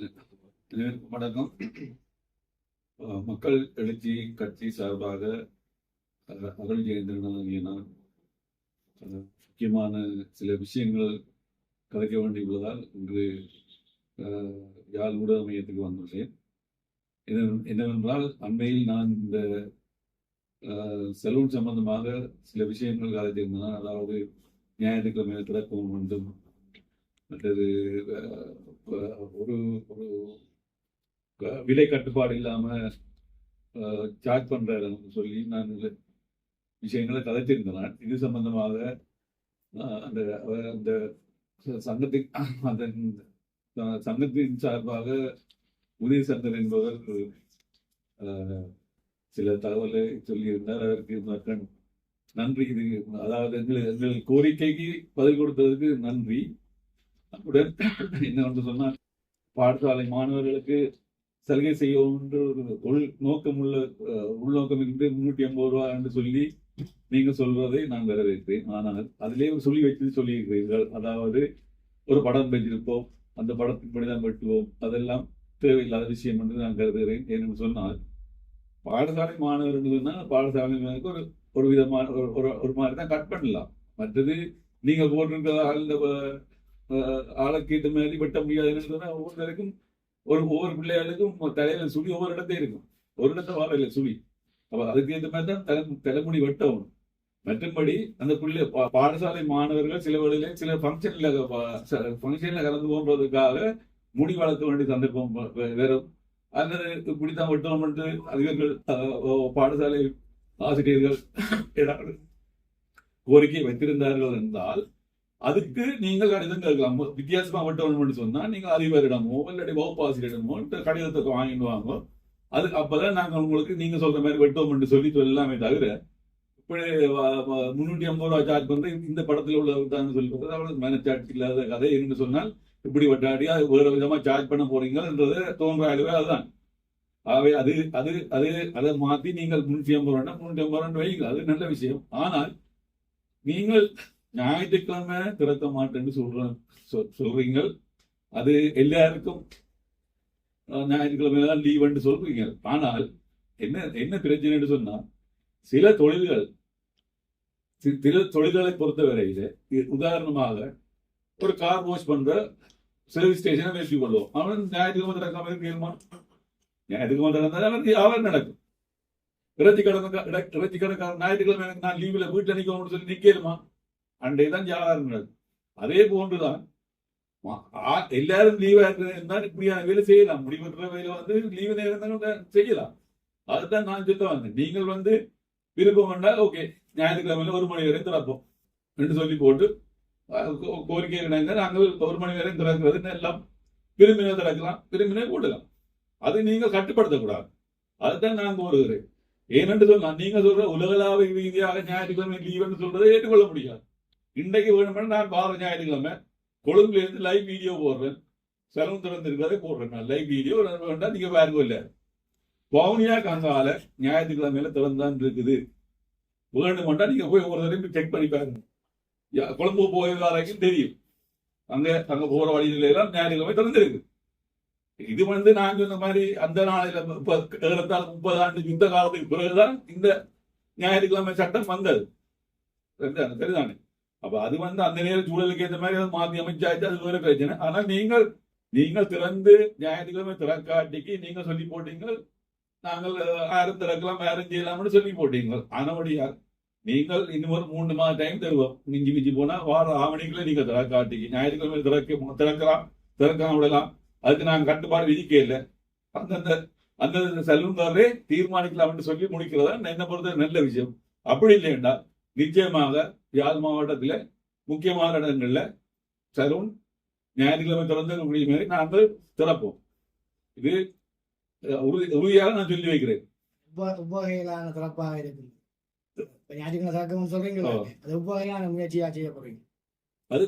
வணக்கம். மக்கள் எழுச்சி கட்சி சார்பாக அருள் ஜெயேந்திரன் நான் முக்கியமான சில விஷயங்கள் கலைக்க வேண்டியுள்ளதால் இன்று யாழ் ஊடக மையத்துக்கு வந்துள்ளேன். என்னவென்றால் அண்மையில் நான் இந்த சலூன் சம்பந்தமாக சில விஷயங்கள் கலைத்திருந்தேன். அதாவது ஞாயிற்றுக்கிழமை திறக்கவும் வேண்டும், மற்றது ஒரு ஒரு விலை கட்டுப்பாடு இல்லாம சார்ஜ் பண்றாருன்னு சொல்லி நான் விஷயங்களை கதைத்திருந்தேன். இது சம்பந்தமாக அந்த அந்த சங்கத்தின் அந்த சங்கத்தின் சார்பாக உதயசங்கர் என்பவர் சில தகவலை சொல்லியிருந்தார். அதற்கு நன்றி. இது அதாவது எங்கள் கோரிக்கைக்கு பதில் கொடுத்ததுக்கு நன்றி. அத்துடன் என்ன சொன்னால், பாடசாலை மாணவர்களுக்கு சலுகை செய்ய ஒரு உள்நோக்கம் இருந்து 350 ரூபா என்று சொல்லி நீங்க சொல்வதை நான் வரவேற்கிறேன். ஆனால் அதிலே ஒரு சொல்லி வைத்து சொல்லியிருக்கிறீர்கள். அதாவது ஒரு படம் பெற்றிருப்போம், அந்த படத்தின்படிதான் வெட்டுவோம், அதெல்லாம் தேவையில்லாத விஷயம் என்று நான் கருதுகிறேன். ஏன்னு சொன்னால், பாடசாலை மாணவர்கள் சொன்னால் பாடசாலை ஒரு விதமான ஒரு மாதிரி தான் கட் பண்ணலாம். மற்றது நீங்க போட்டிருக்கிறதாக ஆளக்கீட்டு மாதிரி வெட்ட முடியாதுன்னு சொன்னா ஒவ்வொருத்தருக்கும் ஒவ்வொரு பிள்ளைகளுக்கும் தலையில சுழி ஒவ்வொரு இடத்தையும் இருக்கும். ஒரு இடத்த வாழையில சுழி. அப்ப அதுக்கு ஏற்ற மாதிரி தான் தலைமுடி வெட்டவும். மற்றபடி அந்த பிள்ளை பாடசாலை மாணவர்கள் சில வேளையில சில ஃபங்க்ஷன்ல கலந்து போன்றதுக்காக முடி வளர்க்க வேண்டிய சந்தர்ப்பம் வேறும் அல்லது இப்படித்தான் வெட்டணும் என்று அதிகாரிகள் பாடசாலை ஆசிரியர்கள் ஏதாவது கோரிக்கை வைத்திருந்தார்கள் என்றால் அதுக்கு நீங்கள் கடிதம் கேட்கலாம். வித்தியாசமா வெட்டணும்னு சொன்னா நீங்க அதிபரிடமோ இல்லாட்டி வகுப்பு ஆசிரியரிடமோ கடிதத்தை வாங்கிட்டு வாங்க. அதுக்கு அப்பதான் நாங்க உங்களுக்கு நீங்க சொல்ற மாதிரி வெட்டோம் சொல்லி சொல்லாமே தவிர இப்படி 350 ரூபா சார்ஜ் பண்ற இந்த படத்துல உள்ளதான் சொல்றது அவ்வளவு மனச்சாட்சி இல்லாத கதை என்று சொன்னால் இப்படி வெட்டாடி வேற விதமா சார்ஜ் பண்ண போறீங்கன்றத தோன்றாகவே அதுதான். ஆகவே அது அது அது அதை மாத்தி நீங்கள் 350 ரூபா 350 ரூபான்னு வைங்க, அது நல்ல விஷயம். ஆனால் நீங்கள் ஞாயிற்றுக்கிழமை திறக்க மாட்டேன்னு சொல்றீங்க. அது எல்லாருக்கும் ஞாயிற்றுக்கிழமை தான் லீவ்னு சொல்றீங்க. ஆனால் என்ன பிரச்சனைன்னு சொன்னா, சில தொழில்களை பொறுத்தவரையில உதாரணமாக ஒரு கார் வாஷ் பண்ற சர்வீஸ் ஸ்டேஷனை பேசி கொள்வோம். அவன் ஞாயிற்றுக்கிழமை திறக்காம இருக்கணுமா? ஞாயிற்றுக்கிழமை திறந்தாலும் அவர் நடக்கும். இறைச்சி கடைக்காரன் ஞாயிற்றுக்கிழமை நான் லீவ்ல வீட்டுல நிக்கணும்னு சொல்லி நிக்கலுமா? அன்றைதான் வியாபாரம். அதே போன்றுதான் எல்லாரும் லீவா இருந்தால் இப்படியான வேலை செய்யலாம். முடிவெற்ற வேலை லீவு நேரம் செய்யலாம். அதுதான் நான் சொல்ல வந்தேன். நீங்கள் விருப்பம் வேண்டால் ஓகே, ஞாயிற்றுக்கிழமையில 1 மணி வரை திறப்போம் என்று சொல்லி போட்டு கோரிக்கை நாங்கள் 1 மணி வரை திறக்கிறது எல்லாம் விரும்பினே திறக்கலாம், விரும்பினே போடலாம். அதை நீங்கள் கட்டுப்படுத்தக்கூடாது. அதுதான் நான் கோருகிறேன். ஏனென்று சொன்னா, நீங்க சொல்ற உலகளாவிய ரீதியாக ஞாயிற்றுக்கிழமை லீவுன்னு சொல்றதை ஏற்றுக்கொள்ள முடியாது. இன்றைக்கு வேணும்னா நான் வார ஞாயிற்றுக்கிழமை கொழும்புல இருந்து லைவ் வீடியோ போடுறேன். செலவு திறந்திருக்கிறதே போடுறேன். நான் லைவ் வீடியோ வேண்டாம், நீங்க பாருங்க. இல்ல பவுனியா கங்கால ஞாயிற்றுக்கிழமையில திறந்தான் இருக்குது. வேணுமெண்டா நீங்க போய் ஒரு தடவை செக் பண்ணி பாருங்க. கொழும்பு போய் வரைக்கும் தெரியும். அங்க போற வழியில எல்லாம் ஞாயிற்றுக்கிழமை திறந்திருக்கு. இது நான் சொன்ன மாதிரி அந்த நாளில 30 ஆண்டு யுத்த காலத்துக்கு பிறகுதான் இந்த ஞாயிற்றுக்கிழமை சட்டம் வந்தது. சரிதானே? அப்ப அது அந்த நேர சூழலுக்கு ஏற்ற மாதிரி மாத்தி அமைச்சாச்சு, அது வேற பிரச்சனை. ஆனா நீங்கள் திறந்து ஞாயிற்றுக்கிழமை திறக்காட்டிக்கு நீங்க சொல்லி போட்டீங்க, நாங்கள் யாரும் திறக்கலாம் யாரும் செய்யலாம்னு சொல்லி போட்டீங்க. ஆனபடியா நீங்கள் இன்னும் ஒரு 3 மாத டைம் தருவோம். மிஞ்சி போனா வார ஆவணிகளை நீங்க திறக்காட்டிக்கு ஞாயிற்றுக்கிழமை திறக்கலாம் விடலாம். அதுக்கு நாங்கள் கட்டுப்பாடு விதிக்க இல்லை. அந்த சலூன்காரரே தீர்மானிக்கலாம்னு சொல்லி முடிக்கிறதா என்ன பொறுத்த நல்ல விஷயம். அப்படி இல்லைன்னா நிச்சயமாக யாழ் மாவட்டத்தில் முக்கியமான இடங்கள்ல சலூன் ஞாயிற்றுக்கிழமை திறந்த மாதிரி நாங்கள் திறப்போம். இது உறுதியாக நான் சொல்லி வைக்கிறேன். உபகையிலான திறப்பாக இருக்கு. ஞாயிற்றுக்கிழமை திறக்கணும்னு சொல்றீங்களா? அது உபகையிலான முயற்சியா செய்ய போறீங்க. அது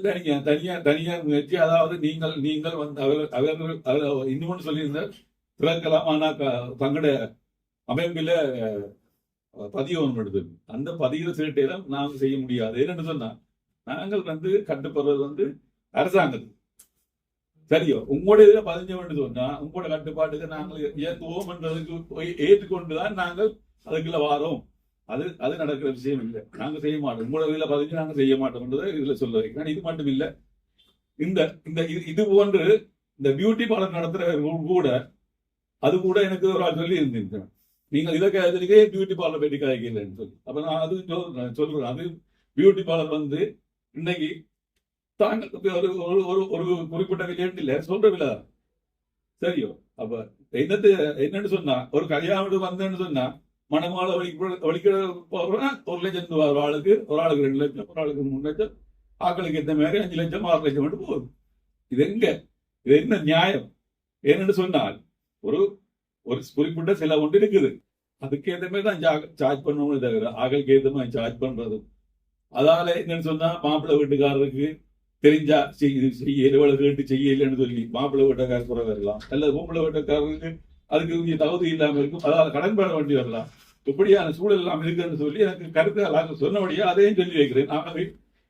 தனியார் முயற்சி. அதாவது நீங்கள் அவர்கள் இன்னொன்று சொல்லியிருந்தார், திறக்கலாம். ஆனா தங்களுடைய அமைப்பில பதிவு ஒன்று எடுத்து அந்த பதிவு சீட்டையெல்லாம் நாங்கள் செய்ய முடியாது. என்னன்னு சொன்னா, நாங்கள் கட்டுப்படுறது அரசாங்கத்துக்கு. சரியோ உங்களோட இதுல 15 சொன்னா உங்களோட கட்டுப்பாட்டுக்கு நாங்கள் இயக்குவோம் என்றதுக்கு ஏற்றுக்கொண்டுதான் நாங்கள் அதுக்குள்ள வாரோம். அது அது நடக்கிற விஷயம் இல்லை. நாங்க செய்ய மாட்டோம். உங்களோட இதுல 15 நாங்க செய்ய மாட்டோம்ன்றதை இதுல சொல்ல வைக்கிறேன். இது மட்டும் இல்ல, இந்த இந்த இது போன்று இந்த பியூட்டி பார்லர் நடத்துறவர்கள் கூட அது கூட எனக்கு ஒரு ஆள் சொல்லி இருந்திருக்கேன், நீங்கள் இதை கேட்கறதுக்கே பியூட்டி பார்லர் போயிட்டு காய்க்கலன்னு சொல்லி. அப்ப நான் அது சொல்றேன், அது பியூட்டி பார்லர் வந்து இன்னைக்கு தாங்க ஒரு ஒரு குறிப்பிட்ட விலைன்னு இல்லை, சொல்ற விலை சரியோ. அப்ப என்னன்னு சொன்னா, ஒரு கல்யாணம் வந்தேன்னு சொன்னா மணமால வலிக்கிற 1,00,000 ஒரு ஆளுக்கு 2 லட்சம், ஒரு ஆளுக்கு 3 லட்சம், ஆக்களுக்கு ஏற்ற மாதிரி 5 லட்சம் 6 லட்சம் மட்டும் போகுது. இது இது என்ன நியாயம்? ஏன்னு சொன்னால் ஒரு ஒரு குறிப்பிட்ட சில ஒன்று இருக்குது, அதுக்கு ஏற்ற மாதிரி தான் சார்ஜ் பண்ணணும் தவிர ஆக்களுக்கு ஏற்ற மாதிரி சார்ஜ் பண்றது. அதால என்னன்னு சொன்னா மாப்பிள்ளை வீட்டுக்காரருக்கு தெரிஞ்சா இவ்வளவு கேட்டு செய்யலன்னு சொல்லி மாப்பிள்ளை வீட்டுக்காரர் குறை வரலாம், அல்லது பொம்பளை வீட்டுக்காரருக்கு அதுக்கு தகுதி இல்லாம இருக்கும், அதால கடன் பெற வேண்டி வரலாம். இப்படியான சூழல் எல்லாம் இருக்குன்னு சொல்லி எனக்கு கருத்து சொன்னபடியா அதையும் சொல்லி வைக்கிறேன். ஆகவே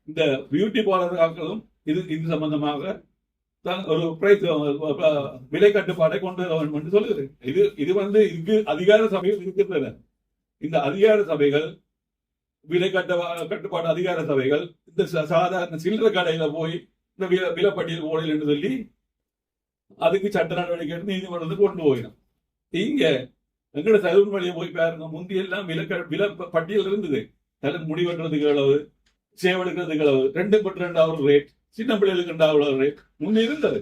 இந்த பியூட்டி பார்லர்களும் இது சம்பந்தமாக ஒரு விலை கட்டுப்பாடை கொண்டு வர வேண்டும் என்று சொல்லுகிறேன். இது வந்து இதுக்கு அதிகார சபைகள் இருக்கின்றன. இந்த அதிகார சபைகள் விலை கட்டுப்பாடு அதிகார சபைகள் இந்த சாதாரண சில்லறை கடையில போய் இந்த விலைப்பட்டியல் போடல் என்று சொல்லி அதுக்கு சட்ட நடவடிக்கை எடுத்து நீதிமன்றத்துக்கு கொண்டு போயிடும். இங்க எங்கட சலூன் வழியை போய் பாருங்க, முந்தியெல்லாம் விலை பட்டியல் இருந்தது. தலை முடி வெட்டுறதுக்கு அளவு, சேவ் எடுக்கிறதுக்கு அளவு, 2 ரேட், சின்ன பிள்ளைகளுக்கு 2 ரேட் முன்னே இருந்தது,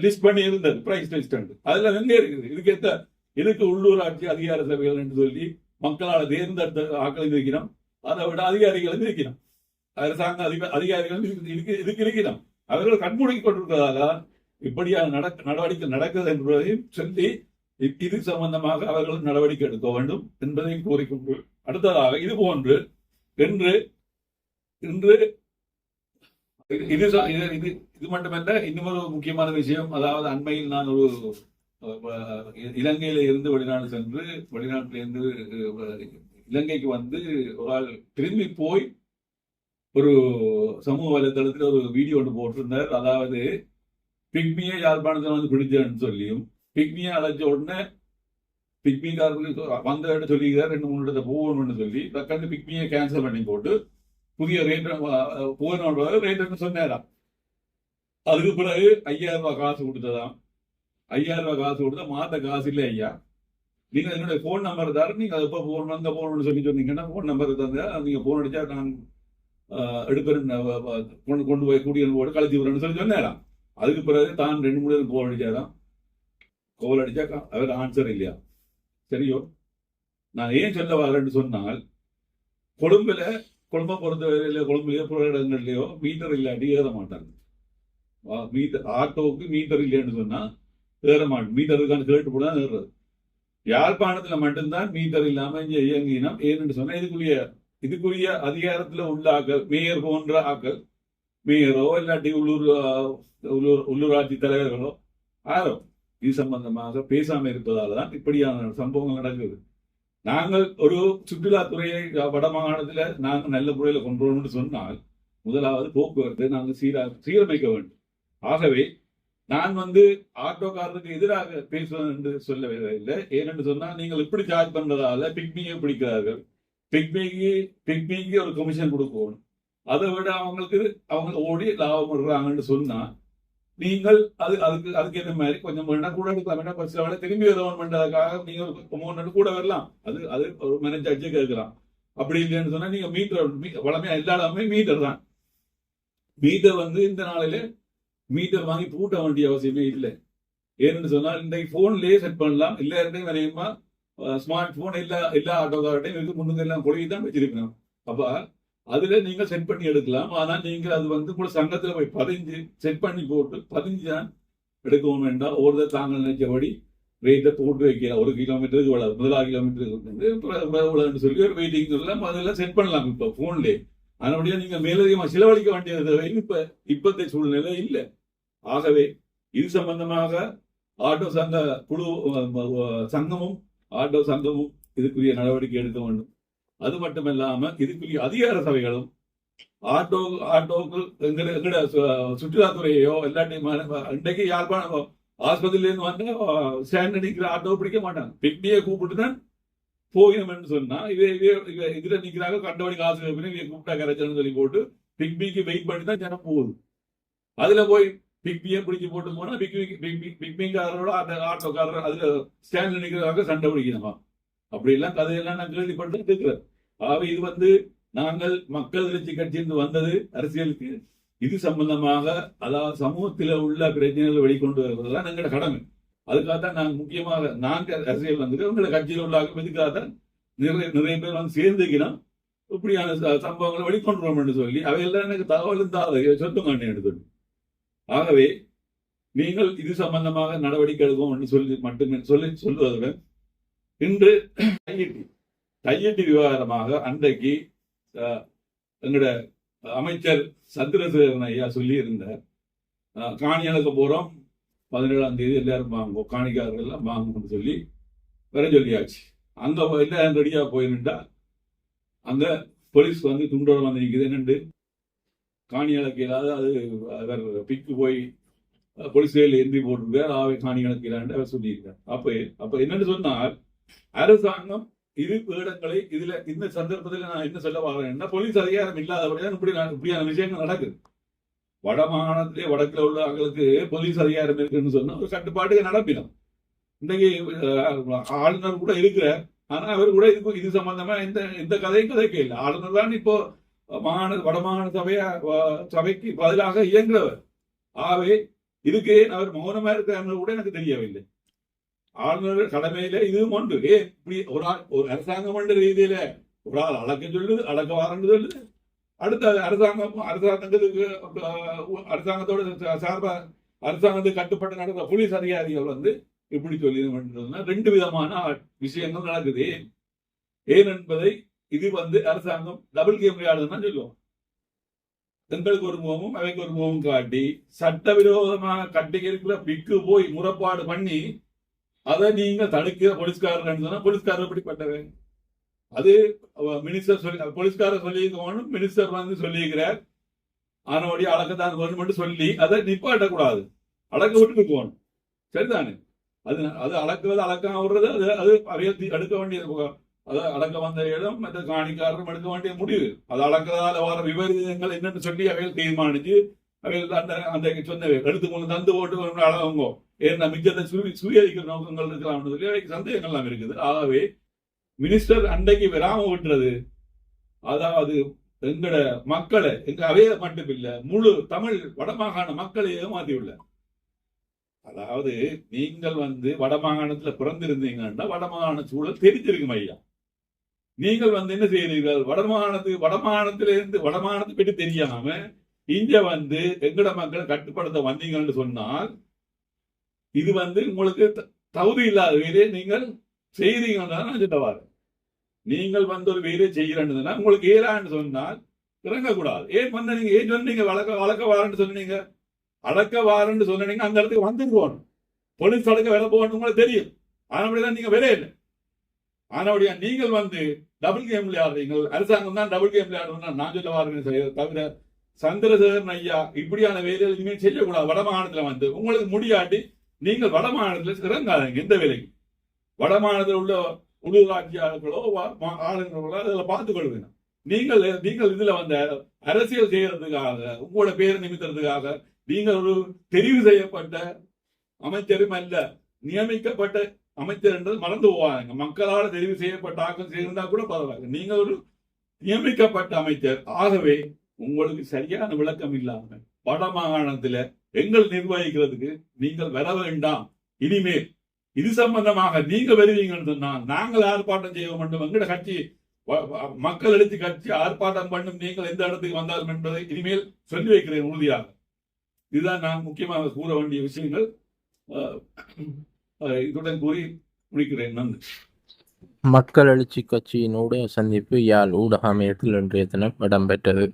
லிஸ்ட் பண்ணி இருந்தது, பிரைஸ் லிஸ்ட். அதுல எங்க இருக்குது? இதுக்கு உள்ளூராட்சி அதிகார சபைகள் என்று சொல்லி மக்களால் தேர்ந்தெடுத்த ஆக்கள் இருக்கிறோம், அதை விட அதிகாரிகளும் இருக்கிறோம், அரசாங்க அதிகாரிகள் இதுக்கு இருக்கிறோம். அவர்கள் கண்மூடி கொண்டிருக்கிறதால இப்படியான நடவடிக்கை நடக்குது என்பதையும் சொல்லி இது சம்பந்தமாக அவர்கள் நடவடிக்கை எடுக்க வேண்டும் என்பதையும் கூறிக்கொண்டு, அடுத்ததாக இது போன்று இன்று இது மட்டுமல்ல, இன்னொரு முக்கியமான விஷயம். அதாவது அண்மையில் நான் ஒரு இலங்கையில இருந்து வெளிநாட்டிலிருந்து இலங்கைக்கு வந்து ஒரு ஆள் திரும்பி போய் ஒரு சமூக வலைதளத்தில் ஒரு வீடியோ ஒன்று போட்டிருந்தார். அதாவது பிக்மியை யாழ்ப்பாணத்தில் வந்து பிடிச்சேன்னு சொல்லியும், பிக்மியை அழைச்ச உடனே பிக்மிக்காரருக்கு வந்த சொல்லிக்கிறார் 2-3 இடத்தை போகணும்னு சொல்லி டக்குன்னு பிக்மியை கேன்சல் பண்ணி போட்டு புதிய ரேட் போகணும் ரேட்டுன்னு சொன்னாராம். அதுக்கு பிறகு 5,000 ரூபாய் காசு கொடுத்ததாம். 5,000 ரூபாய் காசு கொடுத்தா மாத்த காசு இல்லை ஐயா, நீங்க என்னுடைய போன் நம்பர் தர, நீங்க அது எப்போ போகணும் அங்க போகணும்னு சொல்லி சொன்னீங்கன்னா போன் நம்பர் தந்தா நீங்க போன் அடிச்சா நான் எடுப்பேன், கொண்டு போய் கூடிய போட்டு கழிச்சு விடுறேன்னு சொல்லி சொன்னாராம். அதுக்கு பிறகு தான் 2-3 போன் அடிச்சாராம். கோல் அடிச்சா அவர் ஆன்சர் இல்லையா. சரியோ, நான் ஏன் சொல்ல வரேன்னு சொன்னால், கொழும்பை பொறுத்தவரையில கொழும்புலயோ புற இடங்கள்லயோ மீட்டர் இல்லாட்டி ஏற மாட்டாங்க. மீட்டர் ஆட்டோவுக்கு மீட்டர் இல்லைன்னு சொன்னா ஏற மாட்டேன், மீட்டர் இருக்கான்னு கேட்டு போட ஏறுறது. யாழ்ப்பாணத்துல மட்டும்தான் மீட்டர் இல்லாம இங்க இயங்கினோம். ஏன்னு சொன்னா இதுக்குரிய அதிகாரத்துல உள்ள ஆக்கள், மேயர் போன்ற ஆக்கள், மேயரோ இல்லாட்டி உள்ளூராட்சி தலைவர்களோ யாரோ இது சம்பந்தமாக பேசாம இருப்பதால்தான் இப்படியான சம்பவங்கள் நடக்குது. நாங்கள் ஒரு சுற்றுலாத்துறையை வடமாகாணத்துல நாங்கள் நல்ல முறையில கொண்டு வரணும்னு சொன்னால் முதலாவது போக்குவரத்தை நாங்கள் சீரமைக்க வேண்டும். ஆகவே நான் வந்து ஆட்டோக்காரருக்கு எதிராக பேசுவது என்று சொல்லவே இல்லை. ஏனென்று சொன்னால் நீங்கள் இப்படி சார்ஜ் பண்றதால பிக்மியை பிடிக்கிறார்கள், பிக்மிக்கு ஒரு கமிஷன் கொடுக்கணும், அதை விட அவங்க ஓடி லாபம் விடுறாங்கன்னு சொன்னா நீங்கள் அதுக்கு ஏற்ற மாதிரி கொஞ்சம் வேண்டாம் கூட எடுக்கலாம். வேண்டாம் பஸ்ல வேலை திரும்பி ஏதோன் பண்றதுக்காக நீங்க ஒரு அமௌண்ட் கூட வரலாம், அது ஒரு மேனேஜ் கேட்கலாம். அப்படி இல்லைன்னு சொன்னா நீங்க மீட்டர் வளமையா எல்லா இடமே மீட்டர் தான். மீட்டர் வந்து இந்த நாளில மீட்டர் வாங்கி பூட்ட வேண்டிய அவசியமே இல்லை. ஏன்னு சொன்னால் இன்றைக்கு போன்லயே செட் பண்ணலாம். எல்லாருடையும் வரையுமா ஸ்மார்ட் போன் எல்லா ஆட்டோக்கார்டையும் இதுக்கு முன்னுக்கு எல்லாம் கொழுகி தான் வச்சிருக்கணும். அப்ப அதுல நீங்க செட் பண்ணி எடுக்கலாம். ஆனா நீங்க அது வந்து கூட சங்கத்துல போய் பதிஞ்சு செட் பண்ணி போட்டு பதிஞ்சுதான் எடுக்கவும் வேண்டாம். ஒருத்தர் தாங்கள் நினைச்சபடி ரேட்டை போட்டு வைக்கலாம். 1 கிலோமீட்டருக்கு இவ்வளவு, 1 கிலோமீட்டருக்கு சொல்லி ஒரு வெயிட்டிங் எல்லாம் அதெல்லாம் செட் பண்ணலாம் இப்ப போன்லயே. அதனுடைய நீங்க மேலதிகமா செலவழிக்க வேண்டியது இப்பத்த சூழ்நிலை இல்லை. ஆகவே இது சம்பந்தமாக ஆட்டோ சங்க குழு சங்கமும் ஆட்டோ சங்கமும் இதுக்குரிய நடவடிக்கை எடுக்க வேண்டும். அது மட்டுமல்லாம இதுக்குரிய அதிகார சபைகளும் ஆட்டோக்கு எங்கட சுற்றுலாத்துறையோ எல்லாத்தையும் இன்றைக்கு யாழ்ப்பாணம் ஆஸ்பத்திரியில இருந்து வந்து ஸ்டாண்ட் நிக்கிற ஆட்டோ பிடிக்க மாட்டாங்க. பிக்னியை கூப்பிட்டு தான் போகணும்னு சொன்னா இதுல நிக்கிறாங்க, கண்டபடி காசு கூப்பிட்டா கரைச்சல்னு சொல்லி போட்டு பிக்னிக்கு வெயிட் பண்ணி தான் ஜனம் போகுது. அதுல போய் பிக்னியை பிடிச்சி போட்டு போனா பிக்னிக்காரரோட அந்த ஆட்டோக்காரர் அதுல ஸ்டாண்ட்ல நிக்கிறதாக சண்டை பிடிக்கணுமா? அப்படி எல்லாம் கதையெல்லாம் நான் கேள்விப்பட்டு இருக்கிறேன். ஆகவே இது வந்து நாங்கள் மக்கள் எழுச்சி கட்சியிலிருந்து வந்தது அரசியலுக்கு இது சம்பந்தமாக, அதாவது சமூகத்தில் உள்ள பிரச்சனைகளை வெளிக்கொண்டு வருவதுதான் எங்களோட கடமை. அதுக்காகத்தான் நாங்கள் முக்கியமாக நாங்கள் அரசியல் வந்துட்டு உங்களோட கட்சியில் உள்ள இதுக்காகத்தான் நிறைய பேர் வந்து சேர்ந்துக்கணும், இப்படியான சம்பவங்களை வெளிக்கொண்டுறோம் என்று சொல்லி அவையெல்லாம் எனக்கு தகவல் இருந்தால் சொத்துங்க எடுத்து. ஆகவே நீங்கள் இது சம்பந்தமாக நடவடிக்கை எடுக்கும் என்று சொல்லி மட்டுமே சொல்வதுடன் இன்று கையெட்டி விவகாரமாக அன்றைக்கு எங்களோட அமைச்சர் சந்திரசேகரன் ஐயா சொல்லி இருந்தார், காணி அளக்க போறோம் 17ஆம் தேதி எல்லாரும் வாங்குவோம், காணிக்காரர்கள் எல்லாம் வாங்கணும்னு சொல்லி வர சொல்லியாச்சு. அங்க எல்லாம் ரெடியா போயிருந்தா அங்க போலீஸ் வந்து துண்டோட வந்து நிற்குது. என்னண்டு காணி அளக்க இல்லாத அது அவர் பிக்கு போய் போலீஸ் எந்திரி போட்டிருக்கார், ஆவை காணி அளக்கிறான்னு அவர் சொல்லியிருக்கார். அப்ப என்னன்னு சொன்னால் அரசாங்கம் இரு இடங்களை இதுல இந்த சந்தர்ப்பத்தில் நான் என்ன சொல்ல வரேன்னா, போலீஸ் அதிகாரம் இல்லாதபடிதான் இப்படியான விஷயங்கள் நடக்குது. வட மாகாணத்திலே வடக்குல உள்ள அவங்களுக்கு போலீஸ் அதிகாரம் இருக்குன்னு சொன்னா ஒரு கட்டுப்பாட்டுக்கு நடப்பிடும். இன்னைக்கு ஆளுநர் கூட இருக்கிறார், ஆனா அவர் கூட இது சம்பந்தமா இந்த கதையும் கதைக்க இல்லை. ஆளுநர் தான் இப்போ வடமாகாண சபைக்கு பதிலாக இயங்குறவர். ஆகவே இதுக்கு அவர் மௌனமா இருக்கிறாங்க கூட எனக்கு தெரியவில்லை. ஆளுநர் கடமையில இதுவும் ஒன்று. இப்படி ஒரு அரசாங்கம் என்ற ரீதியில ஒரு ஆள் அளக்க சொல்லுது, அளக்க வாரண்டு சொல்லுது. அடுத்த அரசாங்கத்தோட சார்பா அரசாங்கத்துக்கு கட்டுப்பட்டு நடக்கிற போலீஸ் அதிகாரிகள் வந்து இப்படி சொல்லி ரெண்டு விதமான விஷயங்கள் நடக்குது. ஏன் என்பதை இது வந்து அரசாங்கம் டபுள் கேம் விளையாடுதுன்னு சொல்லுவோம். எங்களுக்கு ஒரு முகமும் அவைக்கு ஒரு முகமும் காட்டி சட்டவிரோதமாக கட்டி இருக்கிற பிக்கு போய் முறைப்பாடு பண்ணி அதை நீங்க தடுக்கிற போலீஸ்காரர் சொன்னா போலீஸ்காரர் எப்படிப்பட்டவன்? அது மினிஸ்டர் சொல்லி போலீஸ்காரர் சொல்லியிருக்கணும், மினிஸ்டர் வந்து சொல்லியிருக்கிறார், ஆனோடைய அளக்கத்தான் கவர்மெண்ட் சொல்லி அதை நிப்பாட்டக்கூடாது, அளக்க விட்டுட்டு போகணும். சரிதானே? அது அளக்குறது அளக்காம விடுறது அது அவையத்தி எடுக்க வேண்டியது. அதை அளக்க வந்த இடம் மற்ற காணிக்காரரும் எடுக்க வேண்டிய முடிவு. அது அளக்கிறதால வர விபரீதங்கள் என்னன்னு சொல்லி அவைகள் தீர்மானிச்சு அவைகள் அந்த சொன்னவை எடுத்து கொண்டு தந்து போட்டு அளவுங்க ஏன்னா மிச்சத்தை சுயரிக்கிற நோக்கங்கள் இருக்கலாம் சொல்லி சந்தேகங்கள்லாம் இருக்குது. ஆகவே மினிஸ்டர் அன்றைக்கு வராம விட்டுறது, அதாவது எங்கட மக்களை எங்க அவைய மட்டும் இல்ல முழு தமிழ் வடமாகாண மக்களை ஏமாத்தி உள்ள. அதாவது நீங்கள் வந்து வடமாகாணத்துல பிறந்திருந்தீங்கன்னா வடமாகாண சூழல் தெரிஞ்சிருக்கும் ஐயா. நீங்கள் வந்து என்ன செய்யறீர்கள், வடமாகாணத்திலிருந்து வடமாகாணத்தை பற்றி தெரியாம இங்க வந்து எங்கட மக்களை கட்டுப்படுத்த வந்தீங்கன்னு சொன்னால் இது வந்து உங்களுக்கு தகுதி இல்லாத வேலையை நீங்கள் செய்யறீங்கன்னா நீங்கள் வந்து ஒரு வேலையை செய்யறேன்னு உங்களுக்கு ஏறான்னு சொன்னால் இறங்கக்கூடாது. ஏன் வந்து நீங்க ஏன் சொன்னீங்க வழக்க வாரன்னு சொன்னீங்க, அடக்க வாரன்னு சொன்னீங்க, அந்த இடத்துக்கு வந்துட்டு போகணும், போலீஸ் அடக்க வேலை போகணும் உங்களுக்கு தெரியும். ஆனபடிதான் நீங்க வேலை இல்லை. ஆனபடியா நீங்கள் வந்து டபுள் கேம் விளையாடுறீங்க. அரசாங்கம் தான் டபுள் கேம் விளையாடுறதுன்னா நான் சொல்ல வாருங்க தவிர சந்திரசேகரன் ஐயா இப்படியான வேலைகள் இனிமேல் செய்யக்கூடாது. வடமாகாணத்துல வந்து உங்களுக்கு முடியாட்டி நீங்கள் வடமாகாணத்துல இறங்காதீங்க எந்த வேலைக்கு. வடமாகாணத்தில் உள்ள உள்ளூராட்சியாளர்களோ ஆளுநர்களோ அதில் பார்த்துக் கொள்வீங்க. நீங்கள் இதுல வந்து அரசியல் செய்யறதுக்காக உங்களோட பேர் நிமித்தறதுக்காக நீங்கள் ஒரு தெரிவு செய்யப்பட்ட அமைச்சரும் அல்ல, நியமிக்கப்பட்ட அமைச்சர் என்றது மறந்து போவாங்க. மக்களால் தெரிவு செய்யப்பட்ட ஆக்கம் செய்திருந்தா கூட பரவாயில்ல, நீங்கள் ஒரு நியமிக்கப்பட்ட அமைச்சர். ஆகவே உங்களுக்கு சரியான விளக்கம் இல்லாம வடமாகாணத்துல எங்கள் நிர்வகிக்கிறதுக்கு நீங்கள் வர வேண்டாம். இனிமேல் இது சம்பந்தமாக நீங்க வருவீங்கன்னு சொன்னா நாங்கள் ஆர்ப்பாட்டம் செய்ய வேண்டும். எங்கட கட்சி மக்கள் எழுச்சி கட்சி ஆர்ப்பாட்டம் பண்ணும், நீங்கள் எந்த இடத்துக்கு வந்தாலும் என்பதை இனிமேல் சொல்லி வைக்கிறேன் உறுதியாக. இதுதான் நான் முக்கியமாக கூற வேண்டிய விஷயங்கள். இதுடன் கூறி முடிக்கிறேன். நன்றி. மக்கள் எழுச்சி கட்சியினுடைய சந்திப்பு யாழ் ஊடக அமையத்தில் இன்றைய தினம் இடம்பெற்றது.